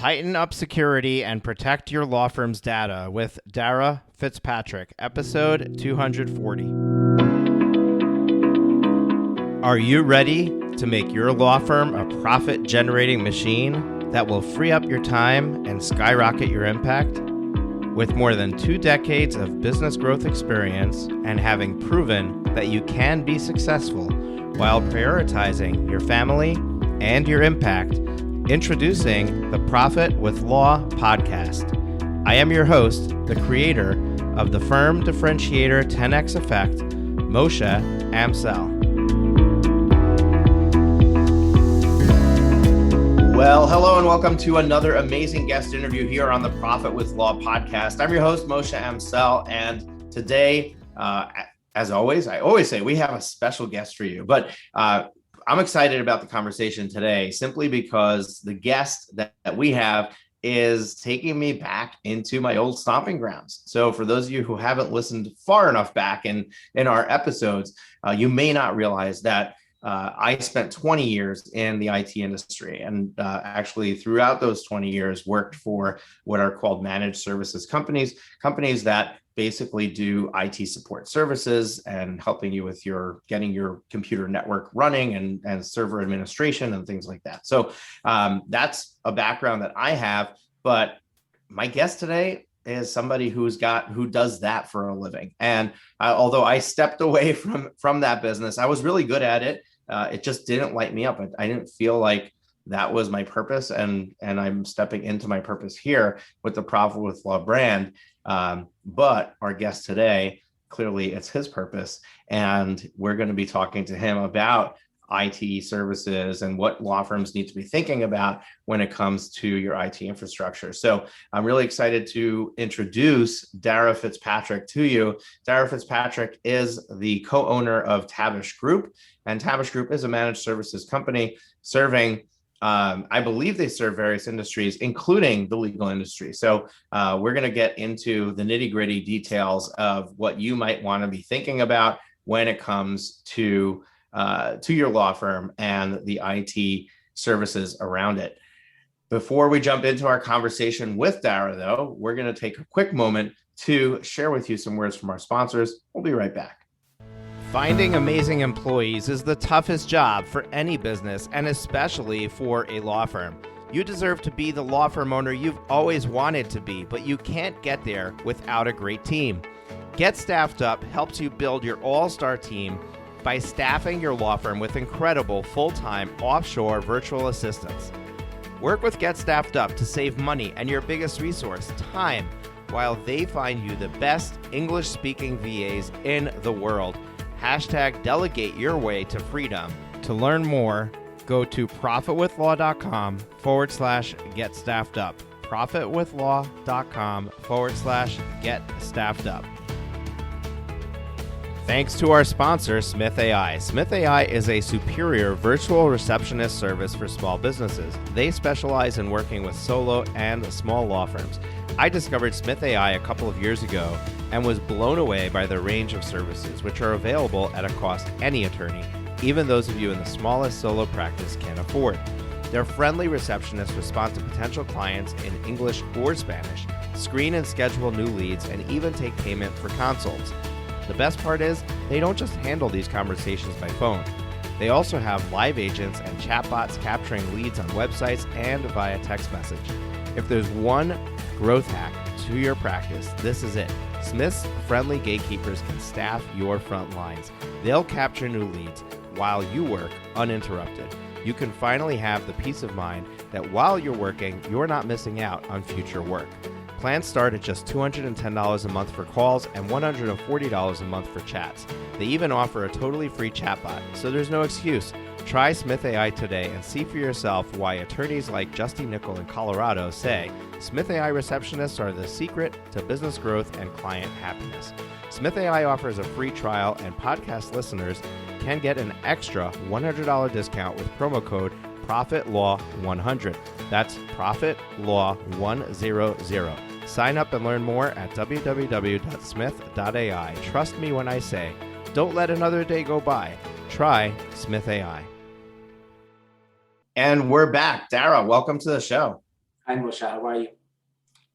Tighten up security and protect your law firm's data with Darragh Fitzpatrick, episode 240. Are you ready to make your law firm a profit-generating machine that will free up your time and skyrocket your impact? With more than 2 decades of business growth experience and having proven that you can be successful while prioritizing your family and your impact, introducing the Profit with Law podcast. I am your host, the creator of the firm differentiator 10x effect, Moshe Amsel. Well, hello and welcome to another amazing guest interview here on the Profit with Law podcast. I'm your host, Moshe Amsel, and today, as always, I always say we have a special guest for you, but I'm excited about the conversation today simply because the guest that we have is taking me back into my old stomping grounds. So for those of you who haven't listened far enough back in our episodes, you may not realize that I spent 20 years in the IT industry and actually throughout those 20 years worked for what are called managed services companies that basically do IT support services and helping you with getting your computer network running and server administration and things like that. So that's a background that I have, but my guest today is somebody who does that for a living. And although I stepped away from that business, I was really good at it. It just didn't light me up. I didn't feel like that was my purpose. And I'm stepping into my purpose here with the Profit with Law brand. But our guest today, clearly it's his purpose. And we're going to be talking to him about IT services and what law firms need to be thinking about when it comes to your IT infrastructure. So I'm really excited to introduce Darragh Fitzpatrick to you. Darragh Fitzpatrick is the co-owner of Tabush Group, and Tabush Group is a managed services company serving I believe they serve various industries, including the legal industry. So we're going to get into the nitty-gritty details of what you might want to be thinking about when it comes to your law firm and the IT services around it. Before we jump into our conversation with Darragh, though, we're going to take a quick moment to share with you some words from our sponsors. We'll be right back. Finding amazing employees is the toughest job for any business, and especially for a law firm. You deserve to be the law firm owner you've always wanted to be, but you can't get there without a great team. Get Staffed Up helps you build your all-star team by staffing your law firm with incredible full-time offshore virtual assistants. Work with Get Staffed Up to save money and your biggest resource, time, while they find you the best English-speaking VAs in the world. Hashtag delegate your way to freedom. To learn more, go to profitwithlaw.com/get staffed up. Profitwithlaw.com/get staffed up. Thanks to our sponsor, Smith AI. Smith AI is a superior virtual receptionist service for small businesses. They specialize in working with solo and small law firms. I discovered Smith AI a couple of years ago and was blown away by the range of services, which are available at a cost any attorney, even those of you in the smallest solo practice, can afford. Their friendly receptionists respond to potential clients in English or Spanish, screen and schedule new leads, and even take payment for consults. The best part is, they don't just handle these conversations by phone. They also have live agents and chatbots capturing leads on websites and via text message. If there's one growth hack to your practice, this is it. Smith's friendly gatekeepers can staff your front lines. They'll capture new leads while you work uninterrupted. You can finally have the peace of mind that while you're working, you're not missing out on future work. Plans start at just $210 a month for calls and $140 a month for chats. They even offer a totally free chatbot, so there's no excuse. Try Smith AI today and see for yourself why attorneys like Justy Nickel in Colorado say Smith AI receptionists are the secret to business growth and client happiness. Smith AI offers a free trial, and podcast listeners can get an extra $100 discount with promo code ProfitLaw100. That's ProfitLaw100. Sign up and learn more at www.smith.ai. Trust me when I say, don't let another day go by. Try Smith AI. And we're back. Darragh, welcome to the show. Hi, Moshe. How are you?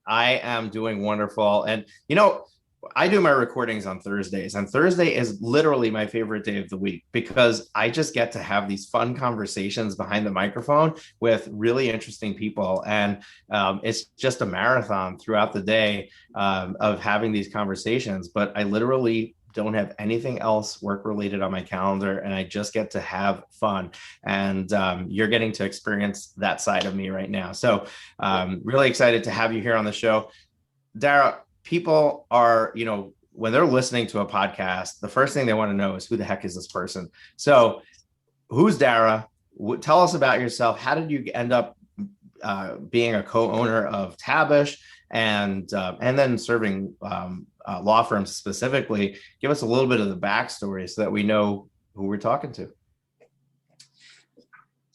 I am doing wonderful. And, I do my recordings on Thursdays, and Thursday is literally my favorite day of the week because I just get to have these fun conversations behind the microphone with really interesting people. And it's just a marathon throughout the day of having these conversations. But I literally don't have anything else work related on my calendar, and I just get to have fun. And you're getting to experience that side of me right now. So really excited to have you here on the show. Darragh, people are, when they're listening to a podcast, the first thing they want to know is who the heck is this person? So who's Darragh? Tell us about yourself. How did you end up being a co-owner of Tabush and then serving law firms specifically? Give us a little bit of the backstory so that we know who we're talking to.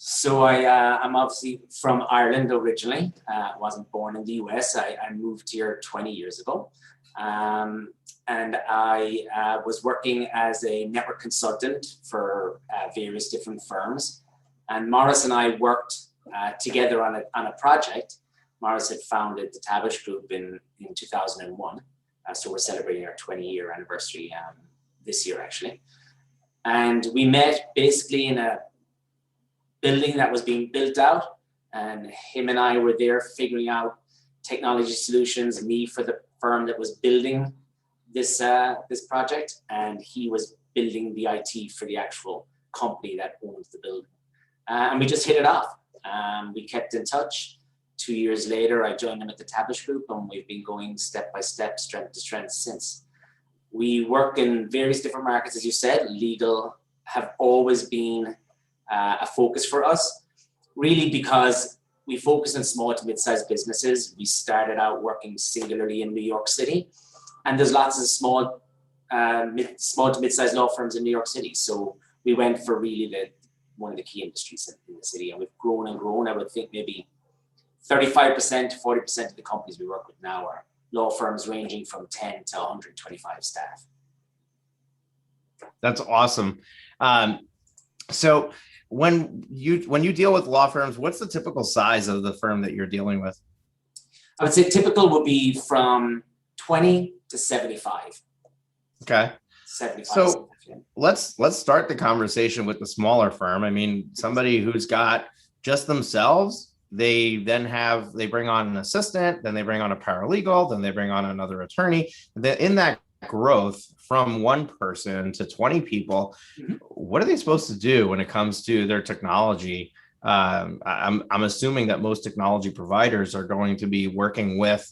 So I'm obviously from Ireland originally. Wasn't born in the US. I moved here 20 years ago. And I was working as a network consultant for various different firms. And Morris and I worked together on a project. Morris had founded the Tabush Group in 2001. So we're celebrating our 20-year anniversary this year, actually. And we met basically in a building that was being built out, and him and I were there figuring out technology solutions, me for the firm that was building this project, and he was building the IT for the actual company that owns the building. And we just hit it off. We kept in touch. 2 years later, I joined him at the Tabush Group, and we've been going step by step, strength to strength since. We work in various different markets, as you said. Legal have always been a focus for us, really because we focus on small to mid-sized businesses. We started out working singularly in New York City, and there's lots of small to mid-sized law firms in New York City. So we went for really one of the key industries in the city, and we've grown and grown. I would think maybe 35% to 40% of the companies we work with now are law firms ranging from 10 to 125 staff. That's awesome. So when you deal with law firms, what's the typical size of the firm that you're dealing with? I would say typical would be from 20 to 75. Okay. 75. So let's start the conversation with the smaller firm. I mean, somebody who's got just themselves, they bring on an assistant, then they bring on a paralegal, then they bring on another attorney. Then in that growth from one person to 20 people, what are they supposed to do when it comes to their technology? I'm assuming that most technology providers are going to be working with,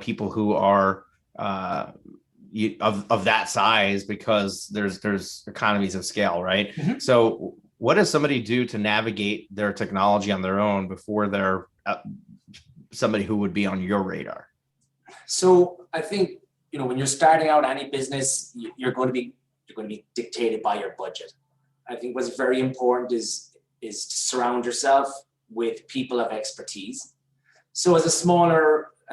people who are of that size, because there's economies of scale, right? Mm-hmm. So what does somebody do to navigate their technology on their own before they're somebody who would be on your radar? So I think, when you're starting out any business, you're going to be dictated by your budget. I think what's very important is to surround yourself with people of expertise. So as a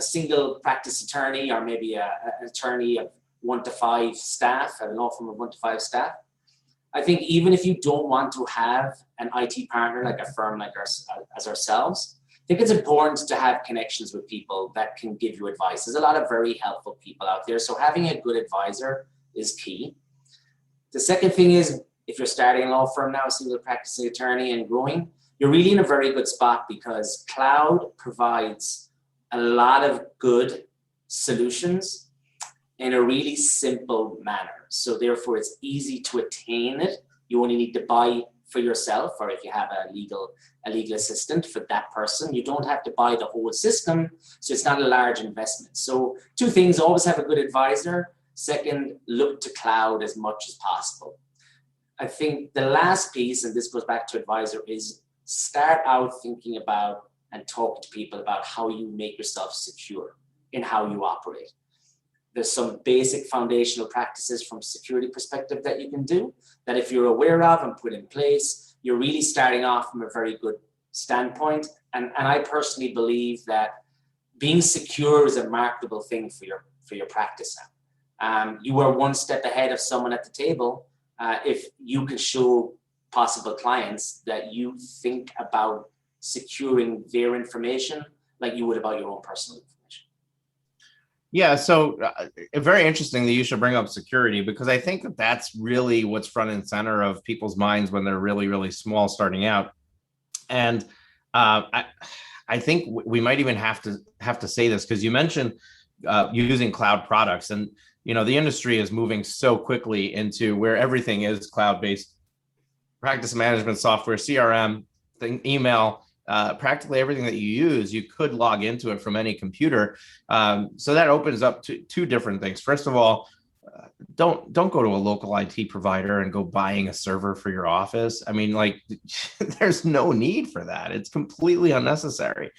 single practice attorney, or maybe an attorney of 1 to 5 staff, at an law firm of 1 to 5 staff, I think even if you don't want to have an IT partner like a firm like ourselves, I think it's important to have connections with people that can give you advice. There's a lot of very helpful people out there. So having a good advisor is key. The second thing is, if you're starting a law firm now, a single practicing attorney and growing, you're really in a very good spot because cloud provides a lot of good solutions in a really simple manner. So therefore it's easy to attain it. You only need to buy for yourself, or if you have a legal assistant for that person, you don't have to buy the whole system. So it's not a large investment. So 2 things: always have a good advisor. Second, look to cloud as much as possible. I think the last piece, and this goes back to advisor, is start out thinking about and talk to people about how you make yourself secure in how you operate. There's some basic foundational practices from a security perspective that you can do that if you're aware of and put in place, you're really starting off from a very good standpoint. And I personally believe that being secure is a marketable thing for your practice now. You are one step ahead of someone at the table if you can show possible clients that you think about securing their information like you would about your own personal information. Yeah, so very interesting that you should bring up security, because I think that that's really what's front and center of people's minds when they're really, really small starting out. And I think we might even have to say this, because you mentioned using cloud products, and the industry is moving so quickly into where everything is cloud-based, practice management software, CRM, email. Practically everything that you use, you could log into it from any computer. So that opens up to two different things. First of all, don't go to a local IT provider and go buying a server for your office. I mean, like, there's no need for that. It's completely unnecessary.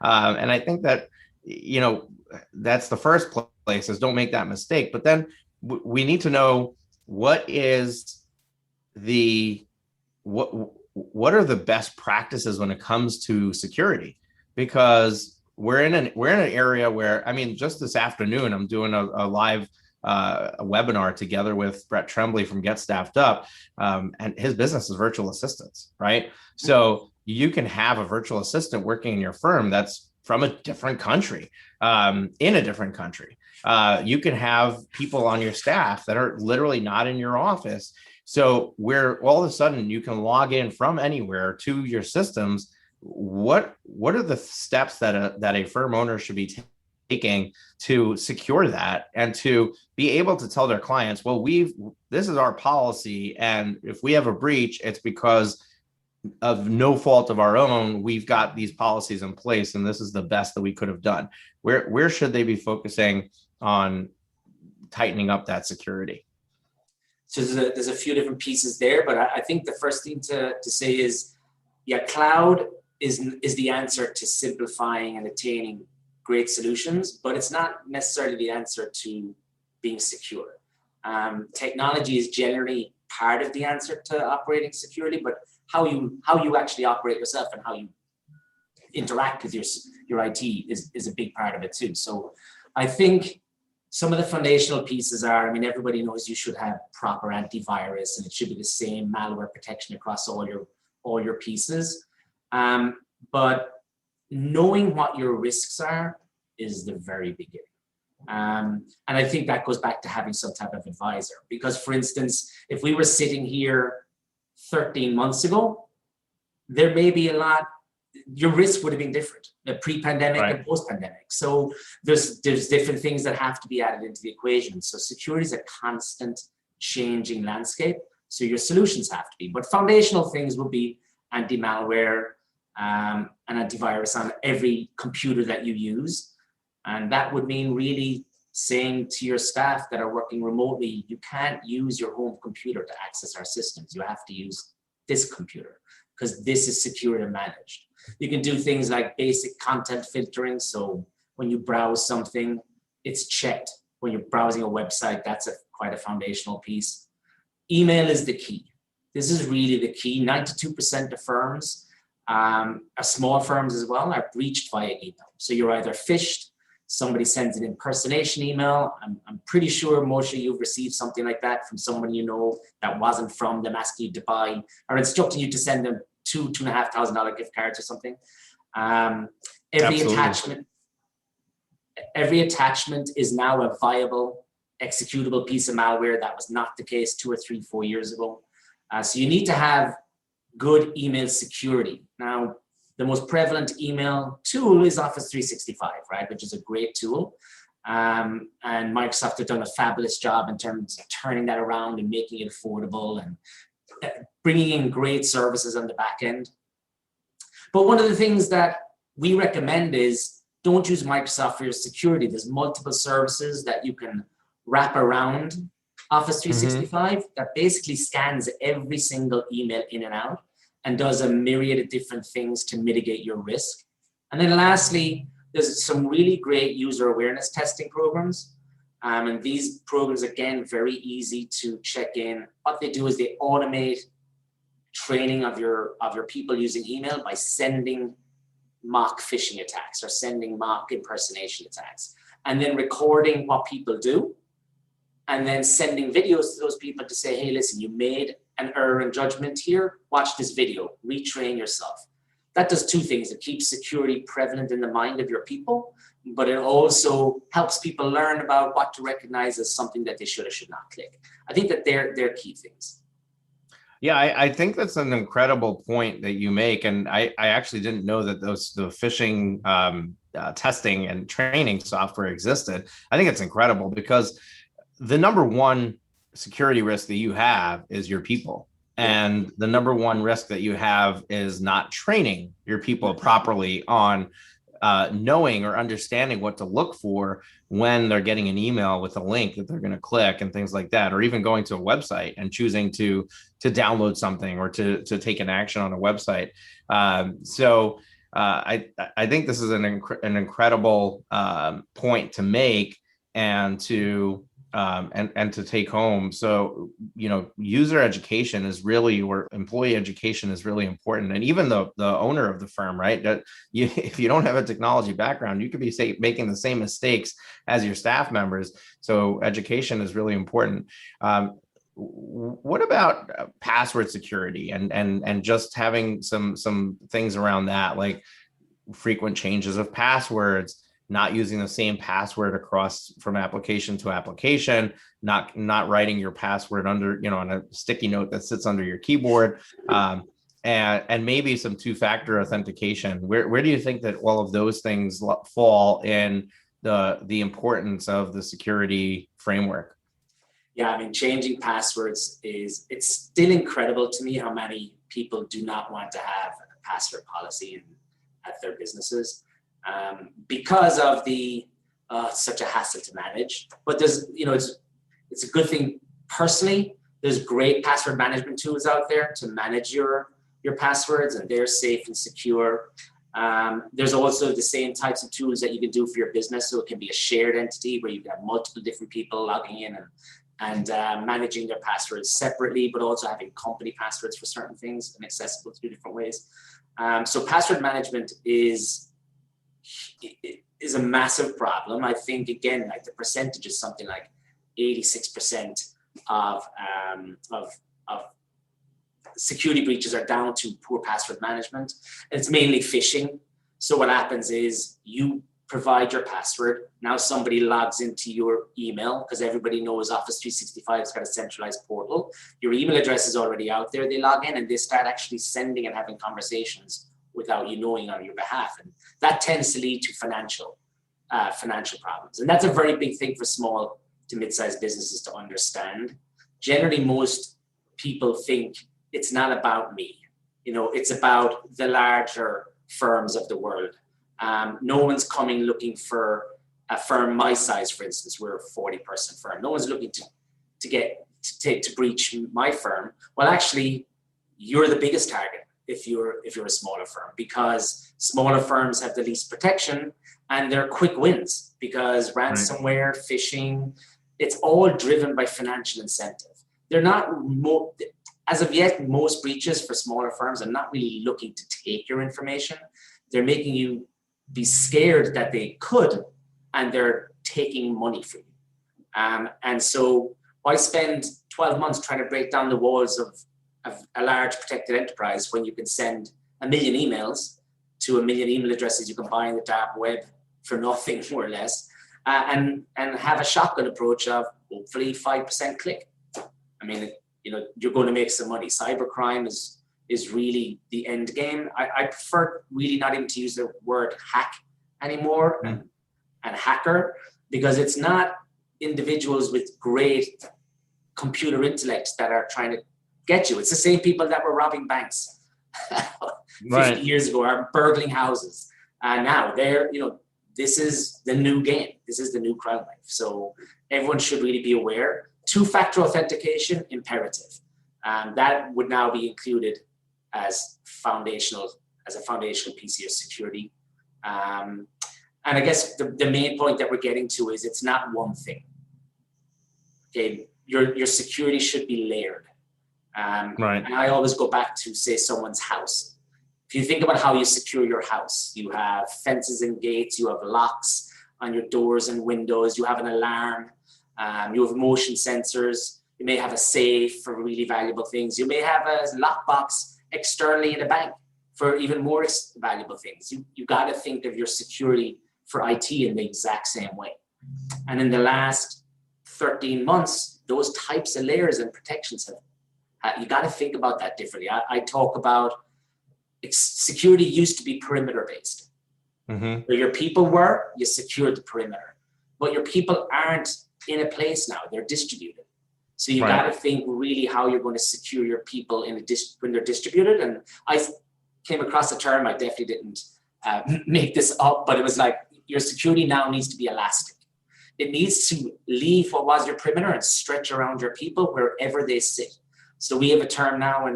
And I think that, that's the first place, is don't make that mistake. But then we need to know what are the best practices when it comes to security, because we're in an area where, I mean, just this afternoon, I'm doing a live a webinar together with Brett Tremblay from Get Staffed Up, and his business is virtual assistants, right? So you can have a virtual assistant working in your firm that's from a different country, in a different country. You can have people on your staff that are literally not in your office. So where all of a sudden you can log in from anywhere to your systems. What are the steps that a firm owner should be taking to secure that, and to be able to tell their clients, well, this is our policy, and if we have a breach, it's because of no fault of our own. We've got these policies in place, and this is the best that we could have done. Where should they be focusing on tightening up that security? So there's a few different pieces there, but I think the first thing to say is, yeah, cloud is the answer to simplifying and attaining great solutions, but it's not necessarily the answer to being secure. Technology is generally part of the answer to operating securely, but how you actually operate yourself and how you interact with your IT is a big part of it too. So I think some of the foundational pieces are, I mean, everybody knows you should have proper antivirus, and it should be the same malware protection across all your pieces. But knowing what your risks are is the very beginning. And I think that goes back to having some type of advisor, because, for instance, if we were sitting here 13 months ago, there may be your risk would have been different, pre-pandemic and post-pandemic. So there's different things that have to be added into the equation. So security is a constant changing landscape. So your solutions have to be, but foundational things will be anti-malware and antivirus on every computer that you use. And that would mean really saying to your staff that are working remotely, you can't use your home computer to access our systems. You have to use this computer because this is secure and managed. You can do things like basic content filtering. So when you browse something, it's checked. When you're browsing a website, that's quite a foundational piece. Email is the key. This is really the key. 92% of firms, small firms as well, are breached via email. So you're either phished, somebody sends an impersonation email. I'm pretty sure, Moshe, you've received something like that from someone you know that wasn't from them, asking you to buy or instructing you to send them $2,500 gift cards or something. Every attachment is now a viable executable piece of malware. That was not the case 2 or 3, 4 years ago. So you need to have good email security. Now, the most prevalent email tool is Office 365, right, which is a great tool. And Microsoft have done a fabulous job in terms of turning that around and making it affordable and bringing in great services on the back end. But one of the things that we recommend is don't use Microsoft for your security. There's multiple services that you can wrap around Office 365 that basically scans every single email in and out and does a myriad of different things to mitigate your risk. And then lastly, there's some really great user awareness testing programs. And these programs, again, very easy to check in. What they do is they automate training of your people using email by sending mock phishing attacks or sending mock impersonation attacks, and then recording what people do, and then sending videos to those people to say, hey, listen, you made an error in judgment here. Watch this video, retrain yourself. that does two things. It keeps security prevalent in the mind of your people, but it also helps people learn about what to recognize as something that they should or should not click. I think that they're key things. Yeah, I think that's an incredible point that you make. And I actually didn't know that the phishing testing and training software existed. I think it's incredible because the number one security risk that you have is your people. And the number one risk that you have is not training your people properly on knowing or understanding what to look for when they're getting an email with a link that they're going to click and things like that, or even going to a website and choosing to download something or to take an action on a website. So I think this is an incredible point to make and to take home. So, user education is really, or employee education is really important. And even the owner of the firm, right? That if you don't have a technology background, you could be making the same mistakes as your staff members. So education is really important. What about password security and just having some things around that, like frequent changes of passwords, not using the same password across from application to application, not writing your password under, on a sticky note that sits under your keyboard, and maybe some two-factor authentication. Where do you think that all of those things fall in the importance of the security framework? Yeah, I mean, changing passwords it's still incredible to me how many people do not want to have a password policy at their businesses. Because of the such a hassle to manage. But there's, it's a good thing personally. There's great password management tools out there to manage your passwords, and they're safe and secure. There's also the same types of tools that you can do for your business. So it can be a shared entity where you can have multiple different people logging in and managing their passwords separately, but also having company passwords for certain things and accessible through different ways. So password management is a massive problem. I think, again, like the percentage is something like 86% of security breaches are down to poor password management. And it's mainly phishing. So what happens is you provide your password. Now somebody logs into your email because everybody knows Office 365 has got a centralized portal. Your email address is already out there. They log in and they start actually sending and having conversations without you knowing on your behalf. And that tends to lead to financial problems. And that's a very big thing for small to mid-sized businesses to understand. Generally, most people think it's not about me. It's about the larger firms of the world. No one's coming looking for a firm my size, for instance. We're a 40-person firm. No one's looking to breach my firm. Well, actually, you're the biggest target if you're a smaller firm, because smaller firms have the least protection and they're quick wins because ransomware, phishing, it's all driven by financial incentive. They're not as of yet, most breaches for smaller firms are not really looking to take your information. They're making you be scared that they could, and they're taking money from you. And so why spend 12 months trying to break down the walls of a large protected enterprise when you can send 1 million emails to 1 million email addresses you can buy in the dark web for nothing, more or less, and have a shotgun approach of hopefully 5% click. I mean, you're going to make some money. Cybercrime is really the end game. I prefer really not even to use the word hack anymore and hacker, because it's not individuals with great computer intellect that are trying to get you. It's the same people that were robbing banks 50 years ago, or burgling houses. And now this is the new game. This is the new crime life. So everyone should really be aware. Two-factor authentication, imperative. That would now be included as a foundational piece of your security. And I guess the main point that we're getting to is it's not one thing. Okay, your security should be layered. And I always go back to, say, someone's house. If you think about how you secure your house, you have fences and gates, you have locks on your doors and windows, you have an alarm, you have motion sensors, you may have a safe for really valuable things, you may have a lockbox externally in a bank for even more valuable things. You got to think of your security for IT in the exact same way. And in the last 13 months, those types of layers and protections have, you got to think about that differently. I talk about security used to be perimeter based. Where your people were, you secured the perimeter. But your people aren't in a place now, they're distributed. So you got to think really how you're going to secure your people when they're distributed. And I came across a term, I definitely didn't make this up, but it was like your security now needs to be elastic. It needs to leave what was your perimeter and stretch around your people wherever they sit. So we have a term now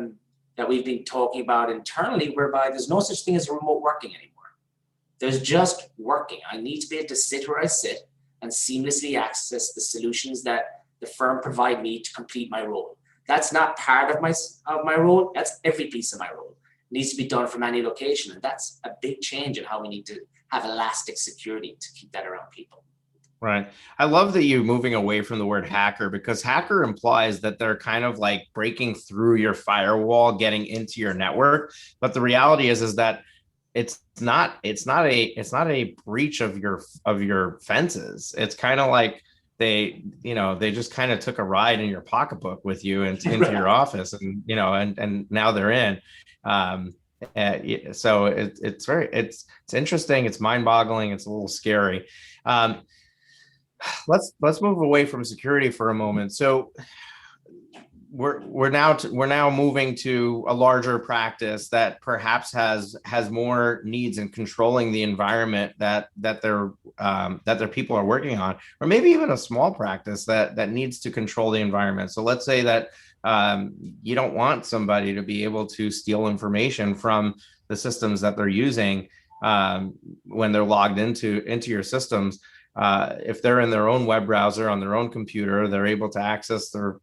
that we've been talking about internally whereby there's no such thing as remote working anymore. There's just working. I need to be able to sit where I sit and seamlessly access the solutions that the firm provide me to complete my role. That's not part of my role. That's every piece of my role. It needs to be done from any location. And that's a big change in how we need to have elastic security to keep that around people. Right. I love that you're moving away from the word hacker, because hacker implies that they're kind of like breaking through your firewall, getting into your network. But the reality is that it's not a breach of your fences. It's kind of like they just kind of took a ride in your pocketbook with you into your office, and and now they're in. So it's interesting. It's mind-boggling. It's a little scary. Let's move away from security for a moment. So we're now moving to a larger practice that perhaps has more needs in controlling the environment that their people are working on, or maybe even a small practice that needs to control the environment. So let's say that you don't want somebody to be able to steal information from the systems that they're using when they're logged into your systems. If they're in their own web browser on their own computer, they're able to access their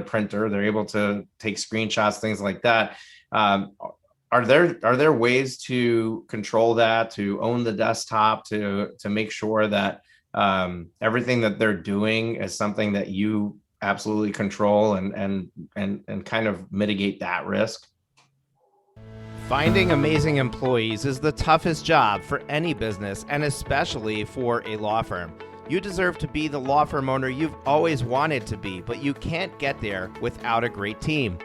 printer, they're able to take screenshots, things like that. Are there ways to control that, to own the desktop, to make sure that everything that they're doing is something that you absolutely control and kind of mitigate that risk? Finding amazing employees is the toughest job for any business, and especially for a law firm. You deserve to be the law firm owner you've always wanted to be, but you can't get there without a great team.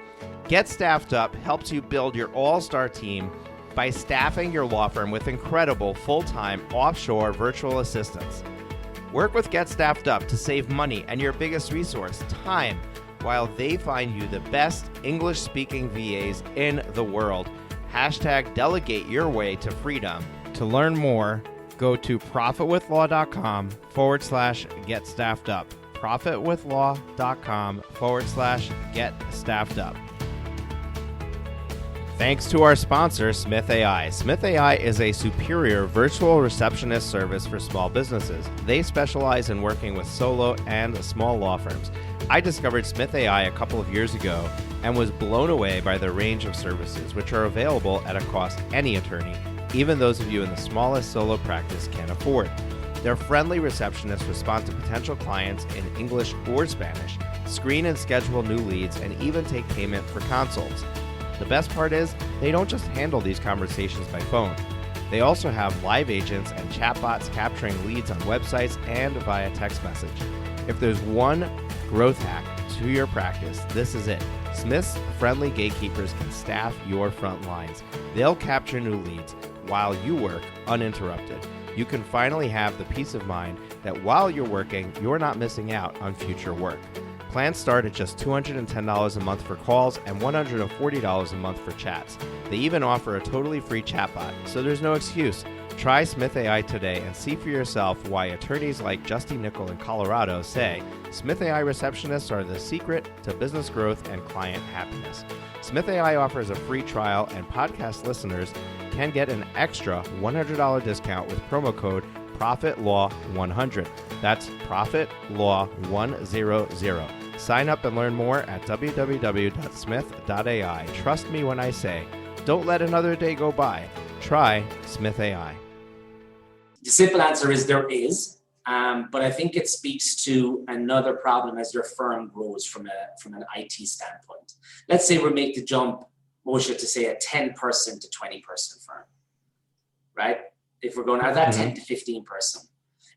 Get Staffed Up helps you build your all-star team by staffing your law firm with incredible full-time offshore virtual assistants. Work with Get Staffed Up to save money and your biggest resource, time, while they find you the best English-speaking VAs in the world. #delegate your way to freedom. To learn more, go to profitwithlaw.com/get staffed up. profitwithlaw.com/get staffed up. Thanks to our sponsor, Smith AI. Smith AI is a superior virtual receptionist service for small businesses. They specialize in working with solo and small law firms. I discovered Smith AI a couple of years ago and was blown away by the range of services, which are available at a cost any attorney, even those of you in the smallest solo practice, can afford. Their friendly receptionists respond to potential clients in English or Spanish, screen and schedule new leads, and even take payment for consults. The best part is, they don't just handle these conversations by phone. They also have live agents and chatbots capturing leads on websites and via text message. If there's one growth hack to your practice, this is it. Smith's friendly gatekeepers can staff your front lines. They'll capture new leads while you work uninterrupted. You can finally have the peace of mind that while you're working, you're not missing out on future work. Plans start at just $210 a month for calls and $140 a month for chats. They even offer a totally free chatbot, so there's no excuse. Try Smith AI today and see for yourself why attorneys like Justy Nickel in Colorado say Smith AI receptionists are the secret to business growth and client happiness. Smith AI offers a free trial, and podcast listeners can get an extra $100 discount with promo code ProfitLaw100. That's ProfitLaw100. Sign up and learn more at www.smith.ai. Trust me when I say, don't let another day go by. Try Smith AI. The simple answer is there is, but I think it speaks to another problem as your firm grows from an IT standpoint. Let's say we make the jump Moshe, to say a 10-person to 20-person firm, right? If we're going out that 10 to 15-person.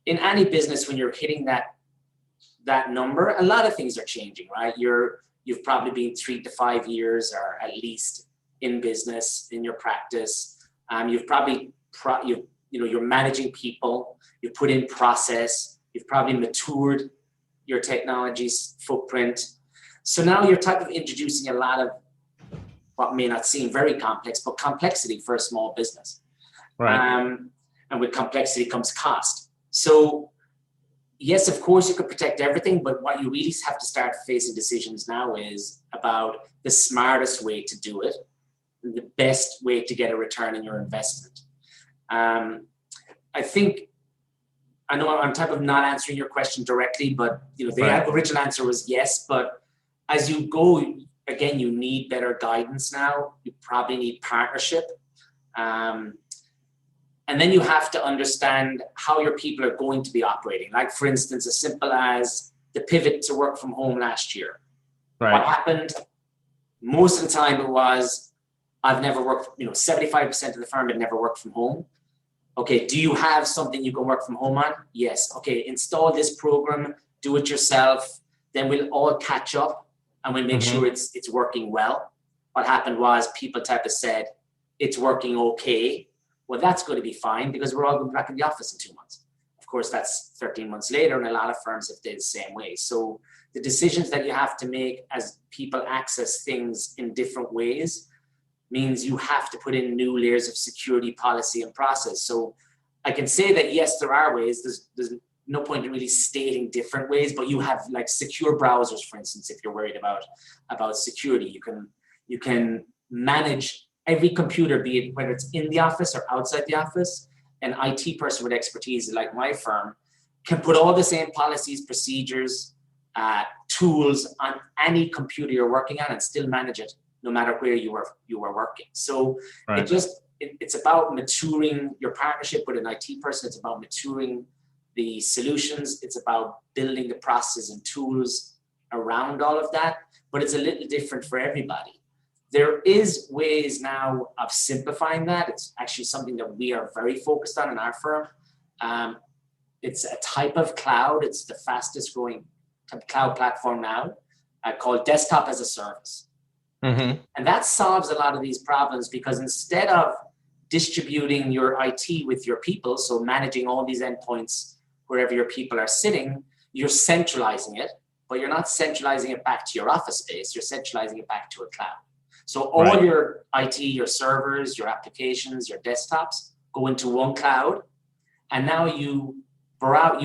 In any business, when you're hitting that number, a lot of things are changing, right? You've probably been 3 to 5 years or at least in business, in your practice. You've probably, you're managing people, you've put in process, you've probably matured your technology's footprint. So now you're type of introducing a lot of what may not seem very complex, but complexity for a small business. Right. And with complexity comes cost. So yes, of course you could protect everything, but what you really have to start facing decisions now is about the smartest way to do it, the best way to get a return on your investment. I know I'm type of not answering your question directly, but the original answer was yes. But as you go, again, you need better guidance now. You probably need partnership. And then you have to understand how your people are going to be operating. Like, for instance, as simple as the pivot to work from home last year. Right. What happened? Most of the time it was, I've never worked, 75% of the firm had never worked from home. Okay, do you have something you can work from home on? Yes. Okay, install this program, do it yourself. Then we'll all catch up and we'll make sure it's working well. What happened was people type of said, it's working okay. Well, that's going to be fine because we're all going back in the office in 2 months. Of course, that's 13 months later, and a lot of firms have did the same way. So the decisions that you have to make as people access things in different ways means you have to put in new layers of security, policy, and process. So I can say that, yes, there are ways. There's no point in really stating different ways, but you have like secure browsers, for instance, if you're worried about security. You can manage every computer, be it whether it's in the office or outside the office. An IT person with expertise like my firm can put all the same policies, procedures, tools on any computer you're working on and still manage it no matter where you are working. So it's about maturing your partnership with an IT person. It's about maturing the solutions. It's about building the processes and tools around all of that, but it's a little different for everybody. There is ways now of simplifying that. It's actually something that we are very focused on in our firm. It's a type of cloud. It's the fastest growing cloud platform now called desktop as a service. And that solves a lot of these problems because instead of distributing your IT with your people, so managing all these endpoints wherever your people are sitting, you're centralizing it, but you're not centralizing it back to your office space. You're centralizing it back to a cloud. So all your IT, your servers, your applications, your desktops go into one cloud. And now you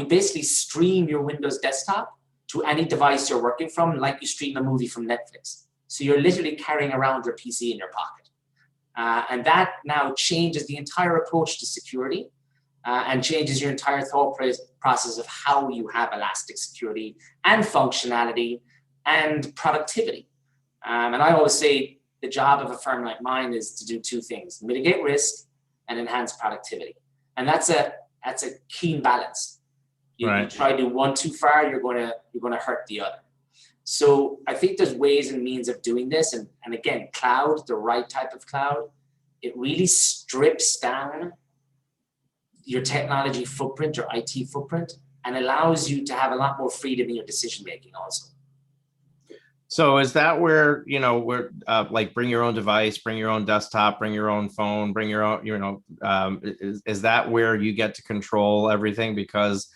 basically stream your Windows desktop to any device you're working from, like you stream a movie from Netflix. So you're literally carrying around your PC in your pocket. And that now changes the entire approach to security and changes your entire thought process of how you have elastic security and functionality and productivity. And I always say, the job of a firm like mine is to do two things: mitigate risk and enhance productivity. And that's a keen balance. You try to do one too far, you're going to hurt the other. So I think there's ways and means of doing this. And again, cloud, the right type of cloud, it really strips down your technology footprint, your IT footprint, and allows you to have a lot more freedom in your decision making also. So is that where, where like bring your own device, bring your own desktop, bring your own phone, bring your own, is that where you get to control everything because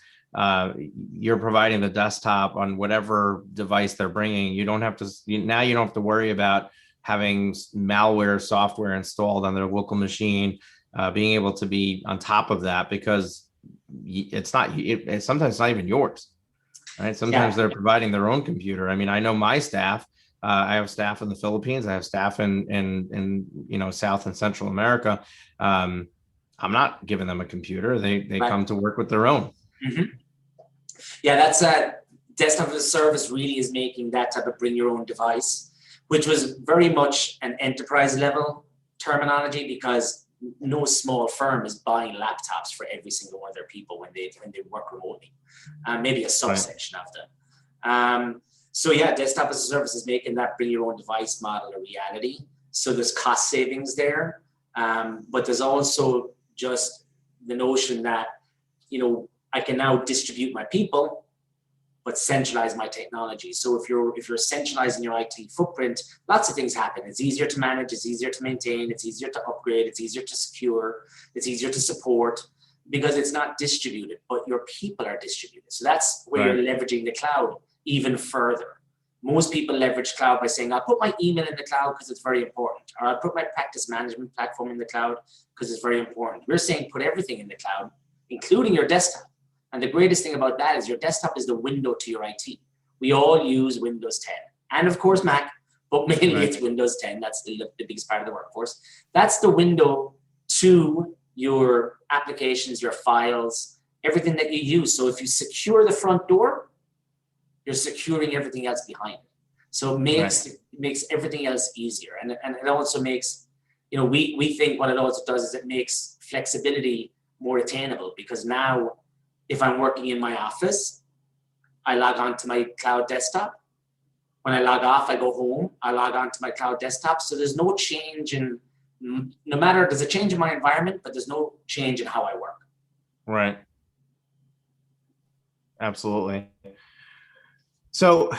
you're providing the desktop on whatever device they're bringing? You don't have to worry about having malware software installed on their local machine, being able to be on top of that because it's sometimes not even yours. Right. Sometimes they're providing their own computer. I mean, I know my staff. I have staff in the Philippines. I have staff in South and Central America. I'm not giving them a computer. They come to work with their own. Yeah, that's desktop as a service really is making that type of bring your own device, which was very much an enterprise level terminology because no small firm is buying laptops for every single one of their people when they work remotely. Maybe a subsection of them. So yeah, desktop as a service is making that bring your own device model a reality. So there's cost savings there. But there's also just the notion that, I can now distribute my people, but centralize my technology. So if you're centralizing your IT footprint, lots of things happen. It's easier to manage, it's easier to maintain, it's easier to upgrade, it's easier to secure, it's easier to support, because it's not distributed, but your people are distributed. So that's where you're leveraging the cloud even further. Most people leverage cloud by saying, I'll put my email in the cloud because it's very important, or I'll put my practice management platform in the cloud because it's very important. We're saying put everything in the cloud, including your desktop. And the greatest thing about that is your desktop is the window to your IT. We all use Windows 10 and of course Mac, but mainly it's Windows 10. That's the biggest part of the workforce. That's the window to your applications, your files, everything that you use. So if you secure the front door, you're securing everything else behind it. So it makes everything else easier. And it also makes, we think what it also does is it makes flexibility more attainable, because now if I'm working in my office, I log on to my cloud desktop. When I log off, I go home, I log on to my cloud desktop. So there's no change there's a change in my environment, but there's no change in how I work. Right. Absolutely. So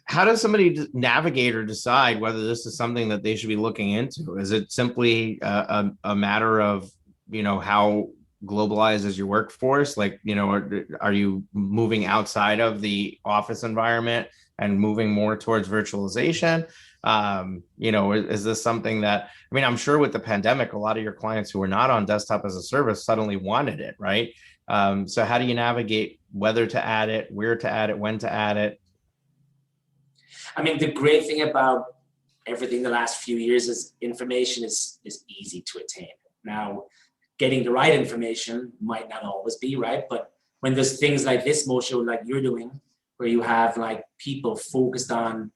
how does somebody navigate or decide whether this is something that they should be looking into? Is it simply a matter of, how globalized is your workforce? Like, are you moving outside of the office environment and moving more towards virtualization? Is this something that, I'm sure with the pandemic, a lot of your clients who were not on desktop as a service suddenly wanted it, right? So how do you navigate whether to add it, where to add it, when to add it? The great thing about everything the last few years is information is easy to attain. Now, getting the right information might not always be right, but when there's things like this, Moshe, like you're doing, where you have like people focused on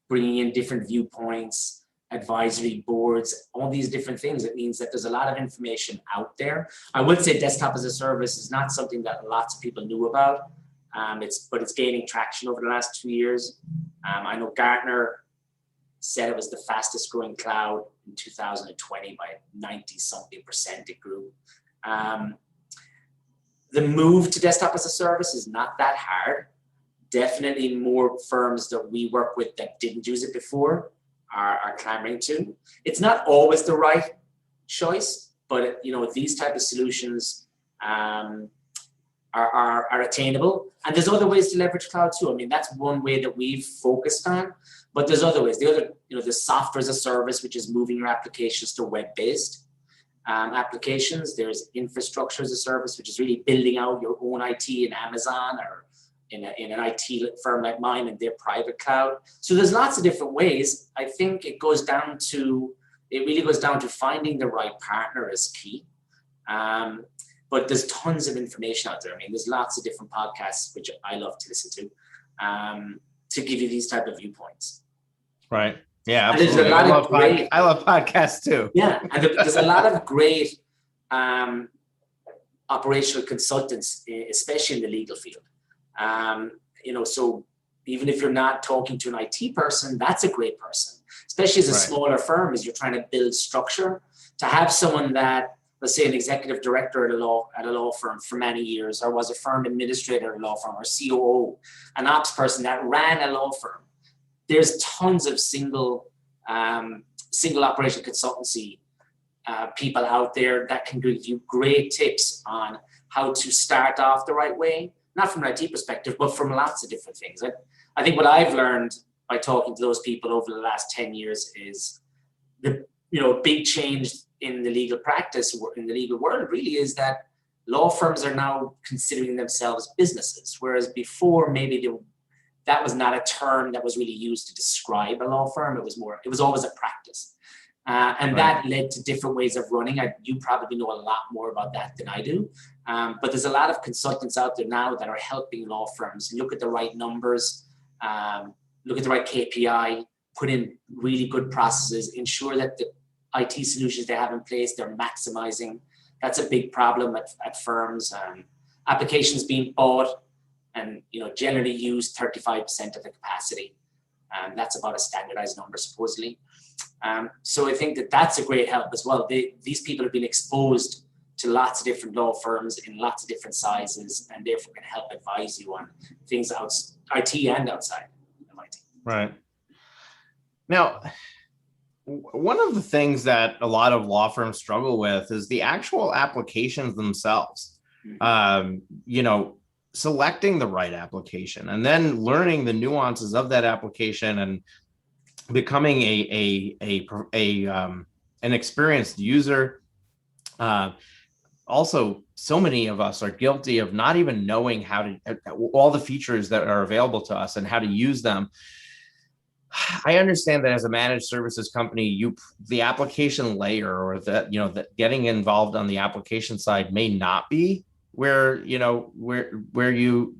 bringing in different viewpoints, advisory boards, all these different things, it means that there's a lot of information out there. I would say desktop as a service is not something that lots of people knew about. But it's gaining traction over the last 2 years. I know Gartner said it was the fastest growing cloud in 2020 by 90-something% it grew. The move to desktop as a service is not that hard. Definitely more firms that we work with that didn't use it before are clamoring to. It's not always the right choice, but these type of solutions are attainable. And there's other ways to leverage cloud too. That's one way that we've focused on, but there's other ways. The software as a service, which is moving your applications to web-based applications. There's infrastructure as a service, which is really building out your own IT in Amazon or in an IT firm like mine in their private cloud. So there's lots of different ways. I think it really goes down to finding the right partner is key. But there's tons of information out there. There's lots of different podcasts, which I love to listen to give you these type of viewpoints. Right. Yeah, absolutely. I love podcasts too. Yeah, and there's a lot of great operational consultants, especially in the legal field. So even if you're not talking to an IT person, that's a great person, especially as a smaller firm, as you're trying to build structure. To have someone that, let's say, an executive director at a law firm for many years, or was a firm administrator at a law firm, or COO, an ops person that ran a law firm. There's tons of single operation consultancy people out there that can give you great tips on how to start off the right way, not from an IT perspective, but from lots of different things. I think what I've learned by talking to those people over the last 10 years is the big change in the legal practice, in the legal world, really is that law firms are now considering themselves businesses, whereas before maybe that was not a term that was really used to describe a law firm. It was always a practice. That led to different ways of running. You probably know a lot more about that than I do. But there's a lot of consultants out there now that are helping law firms look at the right numbers, look at the right KPI, put in really good processes, ensure that the IT solutions they have in place, they're maximizing. That's a big problem at firms. Applications being bought and generally use 35% of the capacity. That's about a standardized number, supposedly. So I think that that's a great help as well. These people have been exposed to lots of different law firms in lots of different sizes, and therefore can help advise you on things IT and outside of IT. Right. Now, one of the things that a lot of law firms struggle with is the actual applications themselves. Selecting the right application and then learning the nuances of that application and becoming an experienced user. Also, so many of us are guilty of not even knowing how to all the features that are available to us and how to use them. I understand that as a managed services company, the application layer, or that getting involved on the application side may not be where you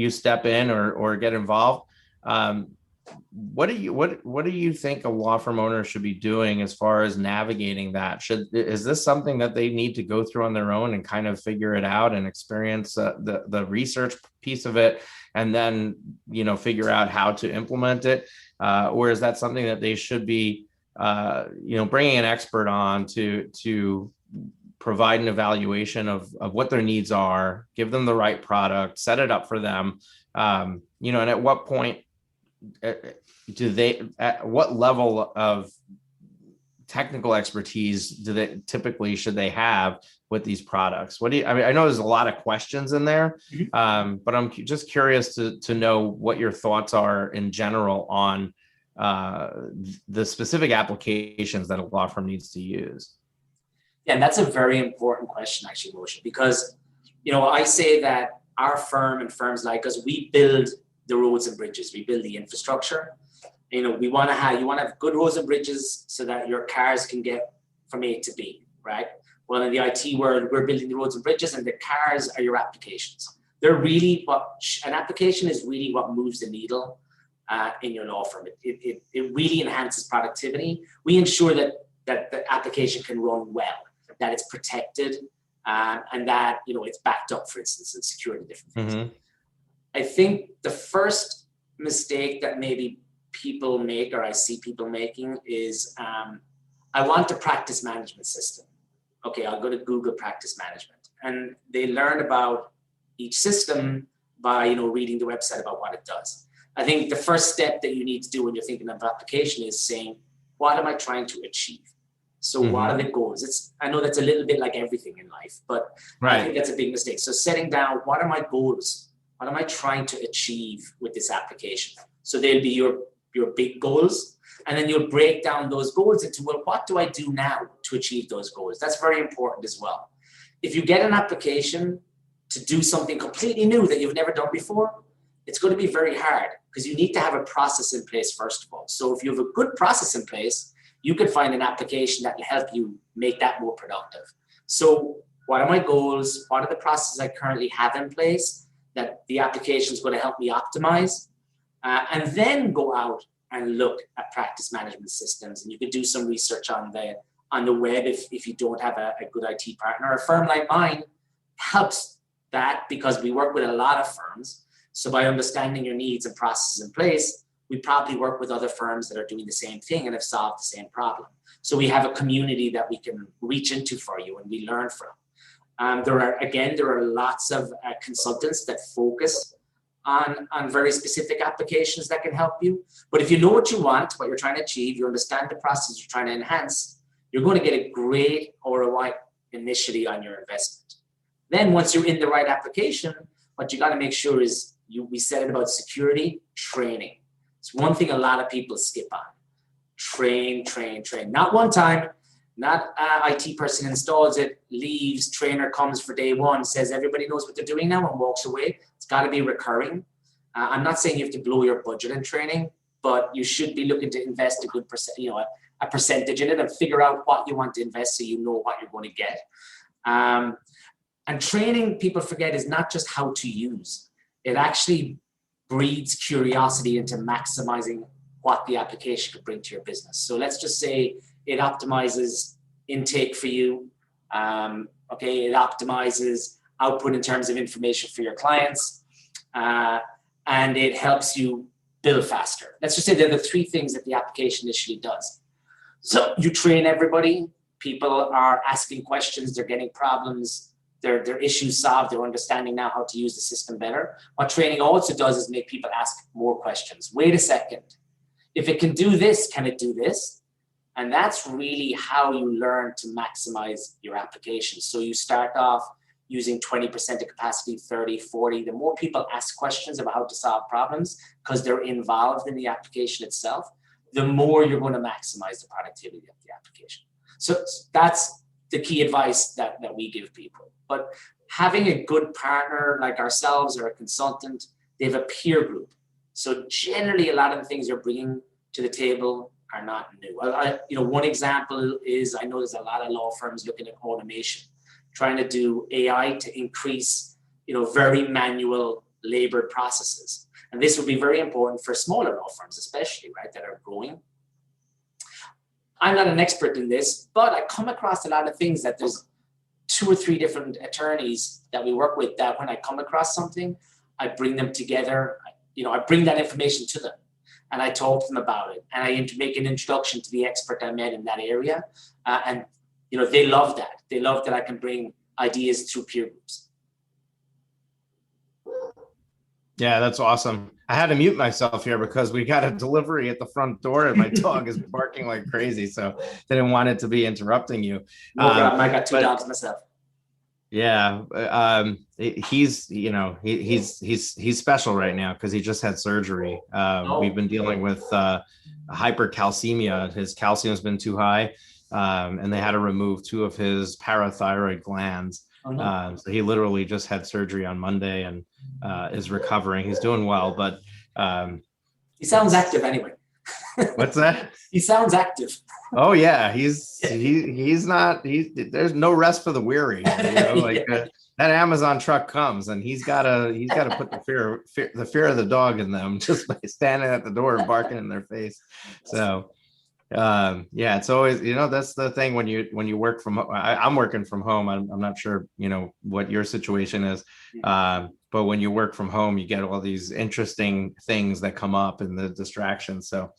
step in or get involved. What do you think a law firm owner should be doing as far as navigating that? Is this something that they need to go through on their own and kind of figure it out and experience the research piece of it, and then figure out how to implement it, or is that something that they should be bringing an expert on to provide an evaluation of what their needs are, give them the right product, set it up for them, and at what point at what level of technical expertise should they have with these products? I know there's a lot of questions in there, but I'm just curious to know what your thoughts are in general on the specific applications that a law firm needs to use. Yeah, and that's a very important question, actually, Moshe, because I say that our firm and firms like us, we build the roads and bridges, we build the infrastructure. You want to have good roads and bridges so that your cars can get from A to B, right? Well, in the IT world, we're building the roads and bridges, and the cars are your applications. They're really an application is really what moves the needle in your law firm. It really enhances productivity. We ensure that the application can run well, that it's protected, and that it's backed up, for instance, and secured and different things. Mm-hmm. I think the first mistake that maybe people make, or I see people making, is I want a practice management system. Okay, I'll go to Google Practice Management, and they learn about each system by reading the website about what it does. I think the first step that you need to do when you're thinking of application is saying, what am I trying to achieve? So what are the goals? I know that's a little bit like everything in life, but right. I think that's a big mistake. So setting down, what are my goals? What am I trying to achieve with this application? So they'll be your big goals. And then you'll break down those goals into, well, what do I do now to achieve those goals? That's very important as well. If you get an application to do something completely new that you've never done before, it's going to be very hard because you need to have a process in place, first of all. So if you have a good process in place, you can find an application that will help you make that more productive. So what are my goals? What are the processes I currently have in place that the application is going to help me optimize? And then go out and look at practice management systems. And you can do some research on the web if you don't have a good IT partner. A firm like mine helps that because we work with a lot of firms. So by understanding your needs and processes in place, we probably work with other firms that are doing the same thing and have solved the same problem. So we have a community that we can reach into for you and we learn from. There are lots of consultants that focus on very specific applications that can help you. But if you know what you want, what you're trying to achieve, you understand the process you're trying to enhance, you're going to get a great ROI initially on your investment. Then once you're in the right application, what you got to make sure is we said it about security, training. It's one thing a lot of people skip on. Train. Not one time, not IT person installs it, leaves, trainer comes for day one, says everybody knows what they're doing now and walks away. It's got to be recurring. I'm not saying you have to blow your budget in training, but you should be looking to invest a good percent, a percentage in it and figure out what you want to invest so you know what you're going to get. And training, people forget, is not just how to use. It actually breeds curiosity into maximizing what the application could bring to your business. So let's just say it optimizes intake for you. It optimizes output in terms of information for your clients. And it helps you build faster. Let's just say they're the three things that the application initially does. So you train everybody, people are asking questions, they're getting problems, their issues solved, they're understanding now how to use the system better. What training also does is make people ask more questions. Wait a second, if it can do this, can it do this? And that's really how you learn to maximize your application. So you start off using 20% of capacity, 30, 40. The more people ask questions about how to solve problems because they're involved in the application itself, the more you're going to maximize the productivity of the application. So that's the key advice that we give people. But having a good partner like ourselves or a consultant, they have a peer group. So generally, a lot of the things you're bringing to the table are not new. One example is I know there's a lot of law firms looking at automation, trying to do AI to increase, very manual labored processes. And this would be very important for smaller law firms, especially, right, that are growing. I'm not an expert in this, but I come across a lot of things that there's 2 or 3 different attorneys that we work with that when I come across something, I bring them together, I bring that information to them and I talk to them about it. And I make an introduction to the expert I met in that area. And they love that. They love that I can bring ideas through peer groups. Yeah, that's awesome. I had to mute myself here because we got a delivery at the front door and my dog is barking like crazy. So didn't want it to be interrupting you. No problem. I got 2 dogs myself. Yeah. He's special right now because he just had surgery. We've been dealing with hypercalcemia. His calcium has been too high. And they had to remove 2 of his parathyroid glands. Oh, no. So he literally just had surgery on Monday and is recovering. He's doing well, but he sounds active anyway. What's that? He sounds active. Oh yeah, he's there's no rest for the weary. That Amazon truck comes and he's got to put the fear of the dog in them just by standing at the door and barking in their face. So it's always, that's the thing when you work from home. I'm working from home. I'm not sure, what your situation is. But when you work from home, you get all these interesting things that come up and the distractions. So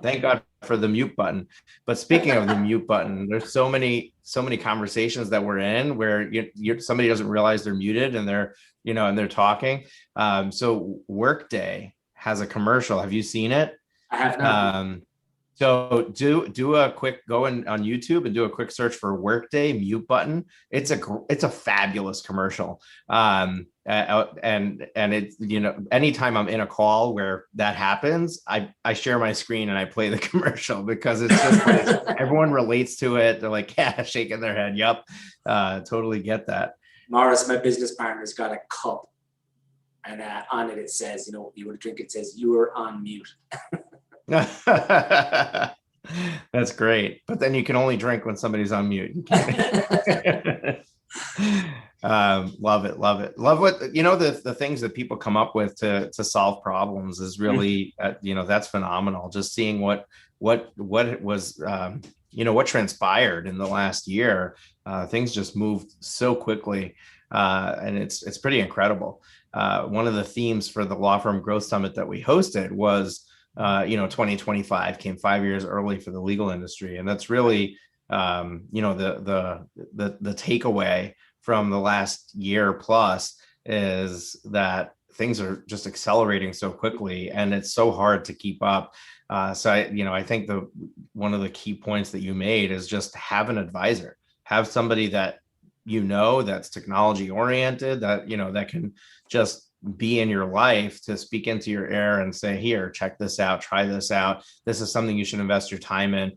thank God for the mute button. But speaking of the mute button, there's so many conversations that we're in where somebody doesn't realize they're muted and they're, and they're talking. So Workday has a commercial. Have you seen it? I have not. So do a quick go on YouTube and do a quick search for Workday mute button. It's a fabulous commercial. And it's, anytime I'm in a call where that happens, I share my screen and I play the commercial because it's just everyone relates to it. They're like, yeah, shaking their head. Yep. Totally get that. Morris, my business partner's got a cup and on it says, you want to drink, it says you are on mute. That's great, but then you can only drink when somebody's on mute. Love it. Love what the things that people come up with to solve problems is really that's phenomenal. Just seeing what it was what transpired in the last year. Things just moved so quickly, and it's pretty incredible. One of the themes for the Law Firm Growth Summit that we hosted was 2025 came 5 years early for the legal industry. And that's really, the takeaway from the last year plus is that things are just accelerating so quickly and it's so hard to keep up. So I think one of the key points that you made is just have an advisor, have somebody that, that's technology oriented, that, that can just be in your life to speak into your ear and say, here, check this out, try this out. This is something you should invest your time in.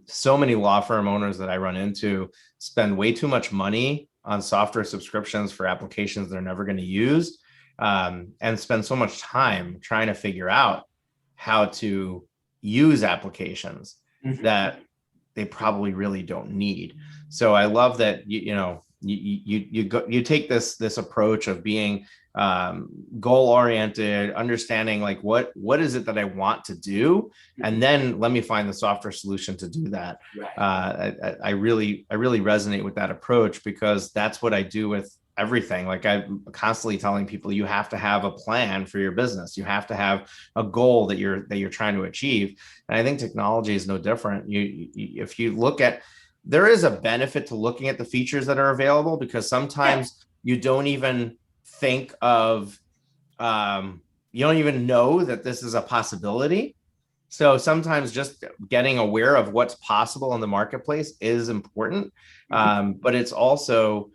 So many law firm owners that I run into spend way too much money on software subscriptions for applications they're never going to use, and spend so much time trying to figure out how to use applications that they probably really don't need. So I love that, you take this approach of being goal oriented, understanding like what is it that I want to do, and then let me find the software solution to do that. Right. I really resonate with that approach because that's what I do with everything. Like I'm constantly telling people, you have to have a plan for your business. You have to have a goal that you're trying to achieve. And I think technology is no different. If you look at, there is a benefit to looking at the features that are available, because sometimes you don't even think of, you don't even know that this is a possibility. So sometimes just getting aware of what's possible in the marketplace is important. But it's also,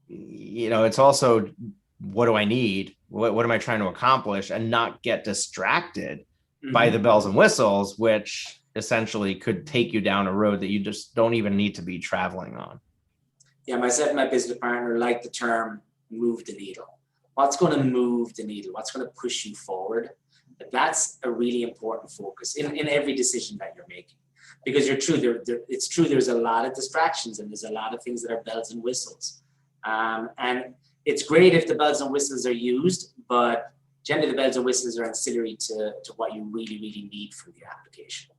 it's also, what do I need? What am I trying to accomplish? And not get distracted by the bells and whistles, which essentially could take you down a road that you just don't even need to be traveling on. Yeah, myself and my business partner like the term move the needle. What's going to move the needle? What's going to push you forward? That's a really important focus in every decision that you're making, because you're true. It's true. There's a lot of distractions and there's a lot of things that are bells and whistles. And it's great if the bells and whistles are used, but generally the bells and whistles are ancillary to what you really, really need from the application.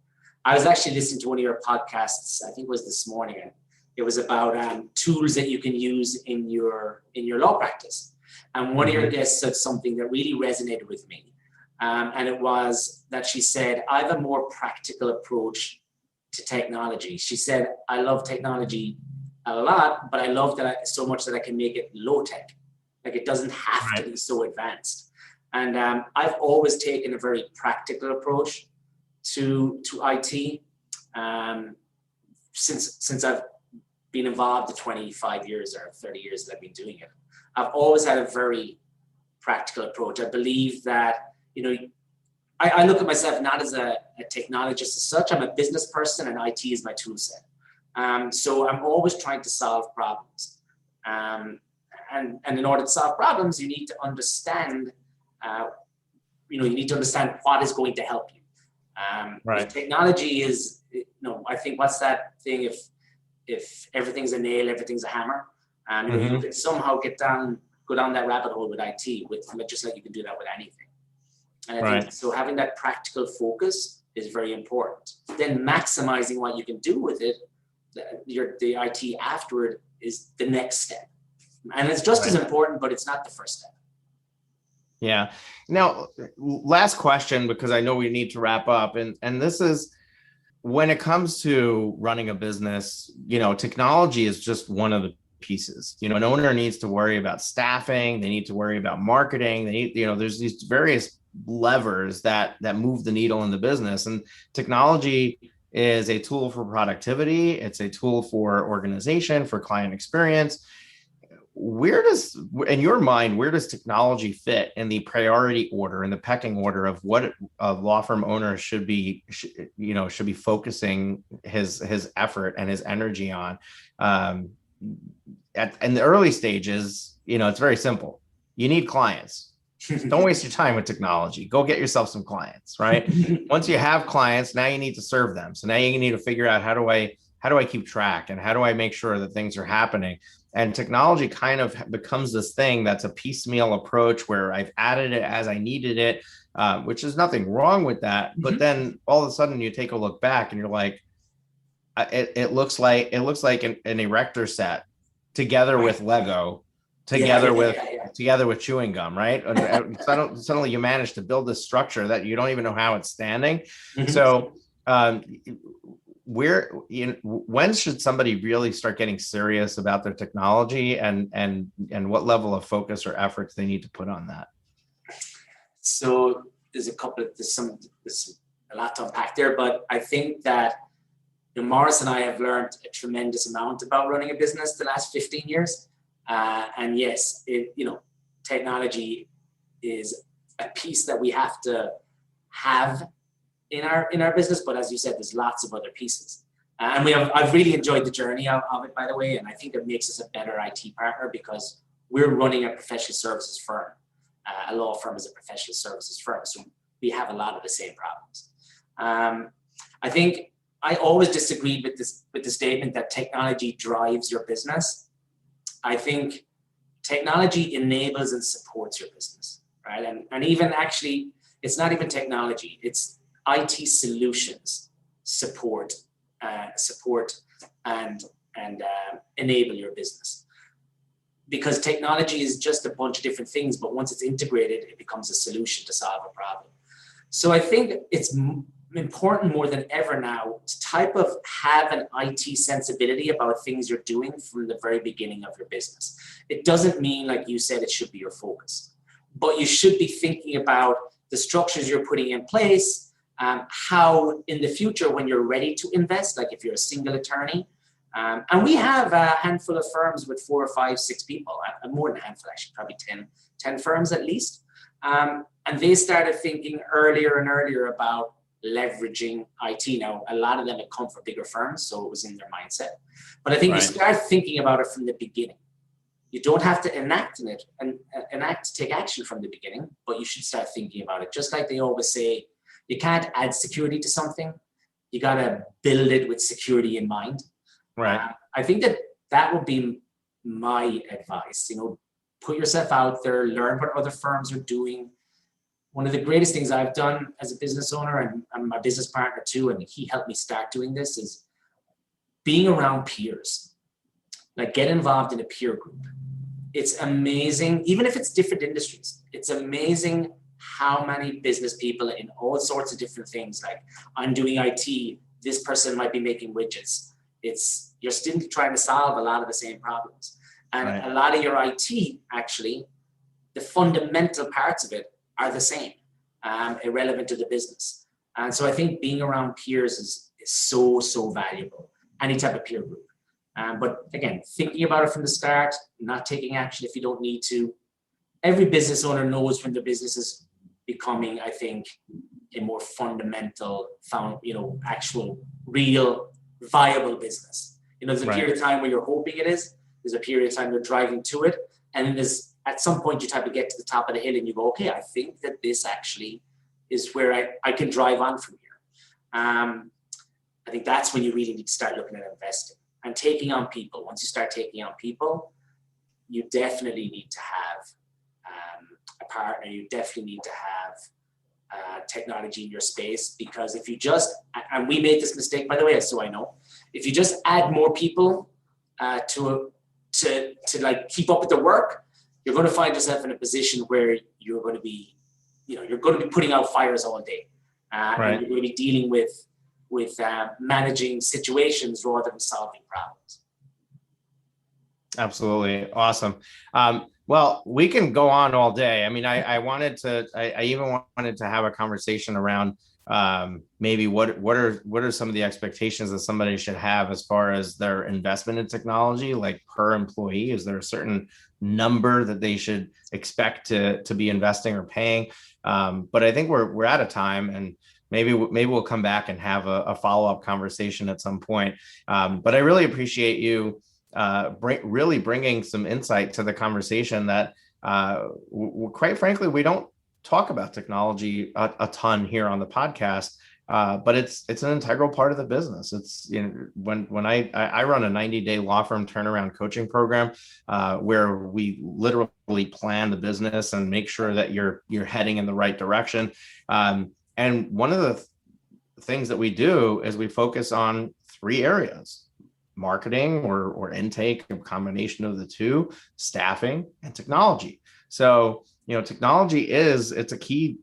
I was actually listening to one of your podcasts, I think it was this morning, and it was about tools that you can use in your law practice. And one of your guests said something that really resonated with me. And it was that she said, I have a more practical approach to technology. She said, I love technology a lot, but I love that so much that I can make it low tech. Like it doesn't have to be so advanced. And I've always taken a very practical approach to IT since I've been involved the 25 years or 30 years that I've been doing it. I've always had a very practical approach. I believe that, I look at myself not as a technologist as such. I'm a business person and IT is my tool set. So I'm always trying to solve problems. And in order to solve problems, you need to understand, you need to understand what is going to help you. If technology is, I think what's that thing, if everything's a nail, everything's a hammer. You can somehow go down that rabbit hole with IT, just like you can do that with anything. And I think so having that practical focus is very important. Then maximizing what you can do with it, the IT afterward is the next step. And it's just as important, but it's not the first step. Yeah. Now, last question, because I know we need to wrap up. And this is, when it comes to running a business, technology is just one of the pieces. An owner needs to worry about staffing. They need to worry about marketing. They need, there's these various levers that move the needle in the business. And technology is a tool for productivity. It's a tool for organization, for client experience. In your mind, where does technology fit in the priority order, in the pecking order of what a law firm owner should be focusing his effort and his energy on? In the early stages, it's very simple. You need clients. Don't waste your time with technology. Go get yourself some clients, right? Once you have clients, now you need to serve them. So now you need to figure out, how do I keep track, and how do I make sure that things are happening? And technology kind of becomes this thing that's a piecemeal approach where I've added it as I needed it, which is nothing wrong with that. But then all of a sudden you take a look back and you're like, it looks like an erector set together with Lego, together with chewing gum, right? And suddenly you manage to build this structure that you don't even know how it's standing. So when should somebody really start getting serious about their technology, and what level of focus or efforts they need to put on that? So there's a lot to unpack there, but I think that Morris and I have learned a tremendous amount about running a business the last 15 years. And yes, technology is a piece that we have to have in our business, but as you said, there's lots of other pieces. And I've really enjoyed the journey of it, by the way, and I think it makes us a better IT partner because we're running a professional services firm. A law firm is a professional services firm, so we have a lot of the same problems. I think I always disagreed with the statement that technology drives your business. I think technology enables and supports your business, right? And even actually, it's not even technology; it's IT solutions support and enable your business. because technology is just a bunch of different things, but once it's integrated, it becomes a solution to solve a problem. So I think it's important more than ever now to have an IT sensibility about things you're doing from the very beginning of your business. It doesn't mean, like you said, it should be your focus, but you should be thinking about the structures you're putting in place, how in the future, when you're ready to invest, like if you're a single attorney, and we have a handful of firms with 4 or 5, 6 people, more than a handful actually, probably 10 firms at least. And they started thinking earlier and earlier about leveraging IT. Now, a lot of them had come from bigger firms, so it was in their mindset. But I think you start thinking about it from the beginning. You don't have to take action from the beginning, but you should start thinking about it. Just like they always say, you can't add security to something. You got to build it with security in mind. Right. I think that would be my advice. Put yourself out there, learn what other firms are doing. One of the greatest things I've done as a business owner, and I'm my business partner too, and he helped me start doing this, is being around peers. Like, get involved in a peer group. It's amazing, even if it's different industries, it's amazing how many business people in all sorts of different things, like I'm doing IT, this person might be making widgets. You're still trying to solve a lot of the same problems. And a lot of your IT, actually, the fundamental parts of it are the same, irrelevant to the business. And so I think being around peers is so, so valuable, any type of peer group. But again, thinking about it from the start, not taking action if you don't need to. Every business owner knows when the business is becoming, I think, a more fundamental, actual, real, viable business. There's a period of time where you're hoping it is. There's a period of time you're driving to it. And then at some point you type to get to the top of the hill and you go, okay, I think that this actually is where I can drive on from here. I think that's when you really need to start looking at investing and taking on people. Once you start taking on people, you definitely need to have a partner. You definitely need to have technology in your space, because if you just, and we made this mistake, by the way, so I know, if you just add more people to like keep up with the work, you're going to find yourself in a position where you're going to be putting out fires all day. And you're going to be dealing with managing situations rather than solving problems. Absolutely. Awesome. Well, we can go on all day. I mean, I even wanted to have a conversation around maybe what are some of the expectations that somebody should have as far as their investment in technology, like per employee. Is there a certain number that they should expect to be investing or paying? But I think we're out of time, and maybe we'll come back and have a follow-up conversation at some point. But I really appreciate you really bringing some insight to the conversation that quite frankly, we don't talk about technology a ton here on the podcast, but it's an integral part of the business. It's, when I run a 90-day law firm turnaround coaching program, where we literally plan the business and make sure that you're heading in the right direction. And one of the things that we do is we focus on 3 areas: marketing or intake, a combination of the two, staffing, and technology. So, technology it's a key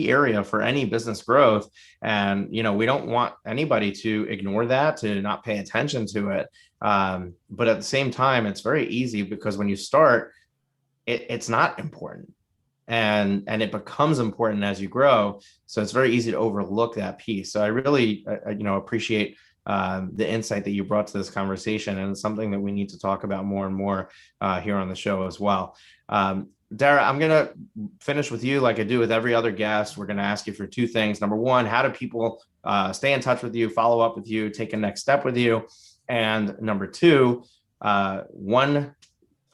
area for any business growth. And, we don't want anybody to ignore that, to not pay attention to it. But at the same time, it's very easy, because when you start, it's not important. And it becomes important as you grow. So it's very easy to overlook that piece. So I really, appreciate the insight that you brought to this conversation, and it's something that we need to talk about more and more here on the show as well. Darragh, I'm going to finish with you like I do with every other guest. We're going to ask you for 2 things. Number 1, how do people stay in touch with you, follow up with you, take a next step with you? And number 2, one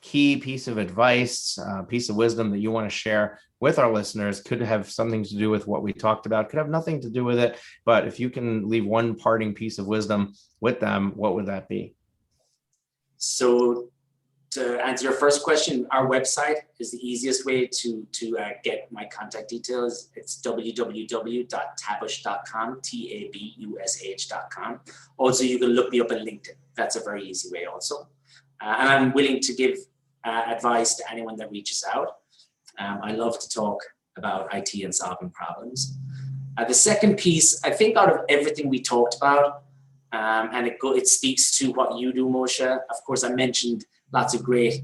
key piece of advice, piece of wisdom that you want to share with our listeners. Could have something to do with what we talked about, could have nothing to do with it. But if you can leave one parting piece of wisdom with them, what would that be? So to answer your first question, our website is the easiest way to get my contact details. It's www.tabush.com, TABUSH.com. Also, you can look me up on LinkedIn. That's a very easy way also. And I'm willing to give advice to anyone that reaches out. I love to talk about IT and solving problems. The second piece, I think out of everything we talked about, and it speaks to what you do, Moshe. Of course, I mentioned lots of great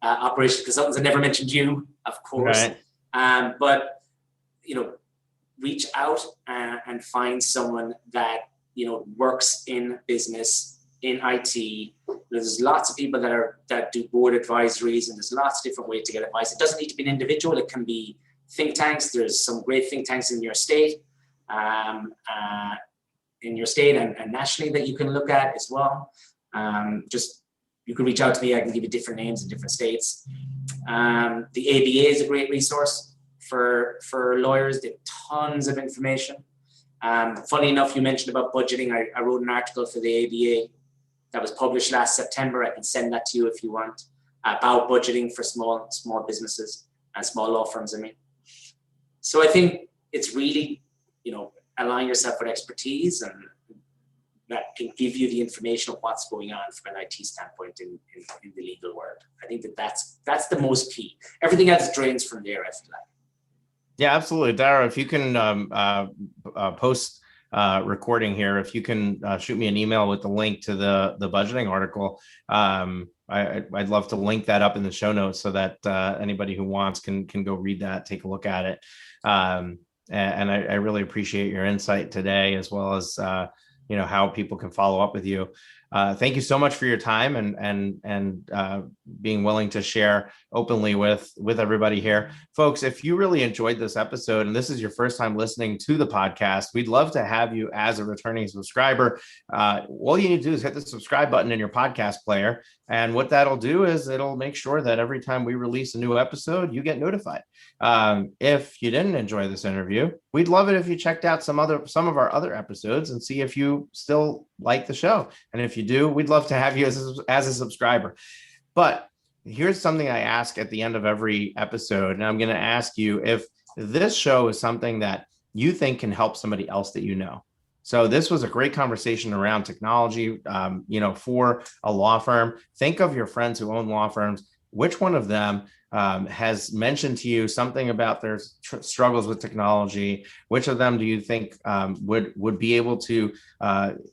operations consultants. I never mentioned you, of course. Right. But, reach out and find someone that, works in business, in IT. There's lots of people that do board advisories, and there's lots of different ways to get advice. It doesn't need to be an individual. It can be think tanks. There's some great think tanks in your state, and nationally that you can look at as well. You can reach out to me. I can give you different names in different states. The ABA is a great resource for lawyers. They have tons of information. Funny enough, you mentioned about budgeting. I wrote an article for the ABA that was published last September. I can send that to you if you want, about budgeting for small businesses and small law firms. So I think it's really, align yourself with expertise, and that can give you the information of what's going on from an IT standpoint in the legal world. I think that's the most key. Everything else drains from there, I feel like. Yeah, absolutely. Darragh, if you can post recording here, if you can shoot me an email with the link to the budgeting article, I'd love to link that up in the show notes so that anybody who wants can go read that, take a look at it. And I really appreciate your insight today, as well as how people can follow up with you. Thank you so much for your time and being willing to share openly with everybody here. Folks, if you really enjoyed this episode and this is your first time listening to the podcast, we'd love to have you as a returning subscriber. All you need to do is hit the subscribe button in your podcast player. And what that'll do is it'll make sure that every time we release a new episode, you get notified. If you didn't enjoy this interview, we'd love it if you checked out some of our other episodes and see if you still like the show. And if you do, we'd love to have you as a subscriber. But here's something I ask at the end of every episode. And I'm going to ask you if this show is something that you think can help somebody else that you know. So this was a great conversation around technology, for a law firm. Think of your friends who own law firms. Which one of them has mentioned to you something about their struggles with technology? Which of them do you think would be able to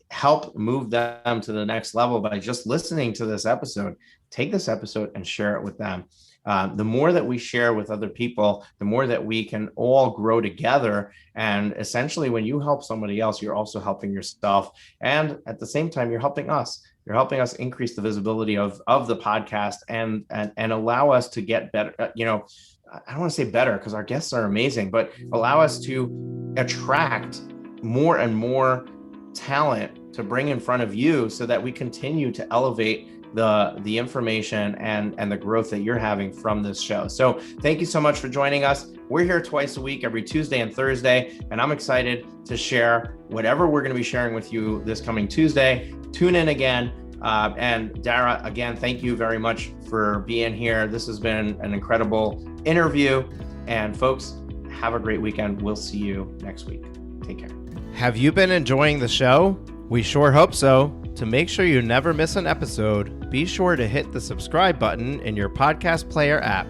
help move them to the next level by just listening to this episode? Take this episode and share it with them. The more that we share with other people, the more that we can all grow together. And essentially, when you help somebody else, you're also helping yourself. And at the same time, you're helping us. You're helping us increase the visibility of the podcast and allow us to get better. I don't want to say better because our guests are amazing, but allow us to attract more and more talent to bring in front of you so that we continue to elevate the information and the growth that you're having from this show. So thank you so much for joining us. We're here twice a week, every Tuesday and Thursday, and I'm excited to share whatever we're going to be sharing with you this coming Tuesday. Tune in again. And Darragh, again, thank you very much for being here. This has been an incredible interview. And folks, have a great weekend. We'll see you next week. Take care. Have you been enjoying the show? We sure hope so. To make sure you never miss an episode, be sure to hit the subscribe button in your podcast player app.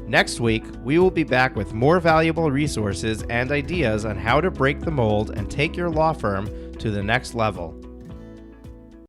Next week, we will be back with more valuable resources and ideas on how to break the mold and take your law firm to the next level.